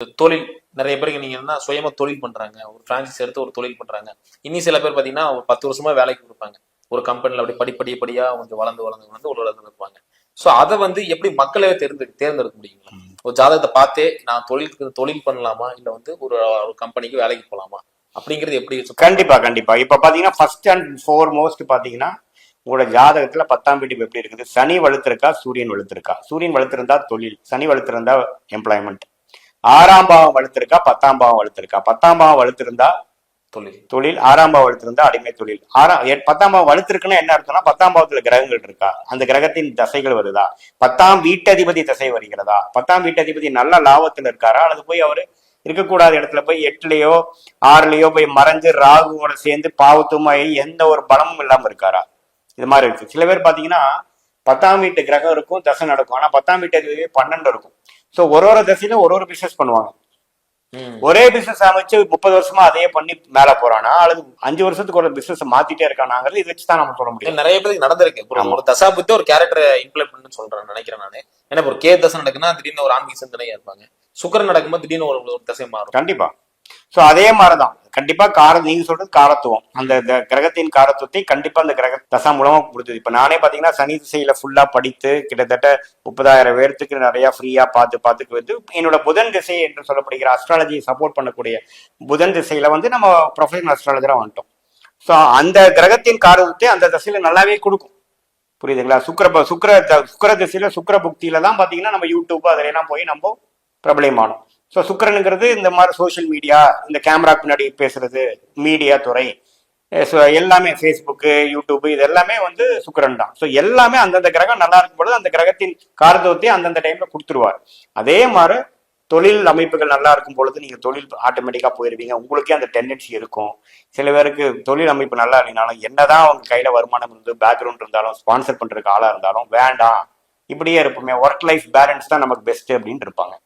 தொழில் நிறைய பேருக்கு நீங்க என்ன சுயமா தொழில் பண்றாங்க, ஒரு பிரான்சைஸ் எடுத்து ஒரு தொழில் பண்றாங்க. இனி சில பேர் பாத்தீங்கன்னா ஒரு 10 வருஷமா வேலைக்கு கொடுப்பாங்க ஒரு கம்பெனில, அப்படி படிப்படியா கொஞ்சம் வளர்ந்து வளர்ந்து வந்து ஒரு இடத்துல இருப்பாங்க. ஸோ அதை வந்து எப்படி மக்களே தேர்ந்தெடுக்க முடியுங்களா? ஒரு ஜாதகத்தை பார்த்தே நான் தொழில் பண்ணலாமா இல்ல வந்து ஒரு கம்பெனிக்கு வேலைக்கு போலாமா அப்படிங்கிறது எப்படி? கண்டிப்பா கண்டிப்பா. இப்ப பாத்தீங்கன்னா ஃபர்ஸ்ட் அண்ட் ஃபோர்மோஸ்ட் பாத்தீங்கன்னா உங்களோட ஜாதகத்துல 10ஆம் வீடு எப்படி இருக்குது, சனி வலுத்திருக்கா சூரியன் வலுத்திருக்கா. சூரியன் வலுத்திருந்தா தொழில், சனி வலுத்திருந்தா எம்ப்ளாய்மெண்ட். 6ஆம் பாவம் வலுத்திருக்கா 10ஆம் பாவம் வலுத்திருக்கா. 10ஆம் பாவம் வலுத்திருந்தா தொழில், 6ஆம் பாவம் வலுத்திருந்தா அடிமை தொழில். 10ஆம் பாவம் வலுத்திருக்குன்னா என்ன அர்த்தம்னா 10ஆம் பாவத்துல கிரகங்கள் இருக்கா, அந்த கிரகத்தின் தசைகள் வருதா, 10ஆம் வீட்டதிபதி தசை வருகிறதா, 10ஆம் வீட்டதிபதி நல்ல லாபத்துல இருக்காரா, அல்லது போய் அவரு இருக்கக்கூடாத இடத்துல போய் 8லயோ 6லயோ போய் மறைஞ்சு ராகுவோட சேர்ந்து பாவத்துமாயி எந்த ஒரு பலமும் இல்லாம இருக்காரா. இது மாதிரி இருக்கு. சில பேர் பாத்தீங்கன்னா 10ஆம் வீட்டு கிரகம் இருக்கும், தசை நடக்கும். ஆனா 10ஆம் வீட்டு அதிபதி 12 இருக்கும். ஸோ ஒரு தசையிலும் ஒரு பிசினஸ் பண்ணுவாங்க. ஒரே பிசினஸ் அமைச்சு 30 வருஷமா அதையே பண்ணி மேல போறானா, அல்லது 5 வருஷத்துக்கு ஒரு பிசினஸ் மாத்திட்டே இருக்கானாங்கிறது இதை வச்சுதான் நம்ம சொல்ல முடியும். நிறைய பேருக்கு நடந்திருக்கு. ஒரு தசாபுத்தி ஒரு கேரக்டரை இம்ப்ளிமெண்ட் சொல்றேன் நினைக்கிறேன் நானு. ஏன்னா ஒரு கே தசை நடக்குன்னா திடீர்னு ஒரு ஆன்மீக சிந்தனையா இருப்பாங்க. சுக்கரன் நடக்கும்போது திடீர்னு ஒரு தசை மாறும். கண்டிப்பா. சோ அதே மாதிரிதான் கண்டிப்பா நீங்க சொல்றது காரத்துவம், அந்த கிரகத்தின் காரத்துவத்தை கண்டிப்பா அந்த கிரக தசா மூலமா கொடுத்தது. இப்ப நானே பாத்தீங்கன்னா சனி திசையில ஃபுல்லா படித்து கிட்டத்தட்ட 30,000 பேர்த்துக்கு நிறைய ஃப்ரீயா பார்த்து வந்து என்னோட புதன் திசை என்று சொல்லப்படுகிற அஸ்ட்ராலஜியை சப்போர்ட் பண்ணக்கூடிய புதன் திசையில வந்து நம்ம ப்ரொஃபஷனல் அஸ்ட்ராலஜரா வந்துட்டோம். சோ அந்த கிரகத்தின் காரத்துவத்தை அந்த திசையில நல்லாவே கொடுக்கும். புரியுதுங்களா? சுக்கர திசையில சுக்கர புக்தியில தான் பாத்தீங்கன்னா நம்ம யூடியூப் அதெல்லாம் போய் நம்ம பிரபலமானோம். ஸோ சுக்கரனுங்கிறது இந்த மாதிரி சோசியல் மீடியா, இந்த கேமரா பின்னாடி பேசுறது, மீடியா துறை, எல்லாமே ஃபேஸ்புக்கு யூடியூப் இது எல்லாமே வந்து சுக்கரன் தான். ஸோ எல்லாமே அந்தந்த கிரகம் நல்லா இருக்கும் பொழுது அந்த கிரகத்தின் காரத்துவத்தை அந்தந்த டைம்ல கொடுத்துருவார். அதே மாதிரி தொழில் அமைப்புகள் நல்லா இருக்கும் பொழுது நீங்க தொழில் ஆட்டோமேட்டிக்கா போயிருவீங்க. உங்களுக்கே அந்த டெண்டன்சி இருக்கும். சில பேருக்கு தொழில் அமைப்பு நல்லா இல்லைனாலும் என்னதான் அவங்க கையில வருமானம் இருந்து பேக்ரவுண்ட் இருந்தாலும் ஸ்பான்சர் பண்றதுக்கு ஆளா இருந்தாலும் வேண்டாம் இப்படியே இருப்போமே, ஒர்க் லைஃப் பேலன்ஸ் தான் நமக்கு பெஸ்ட் அப்படின்னு இருப்பாங்க.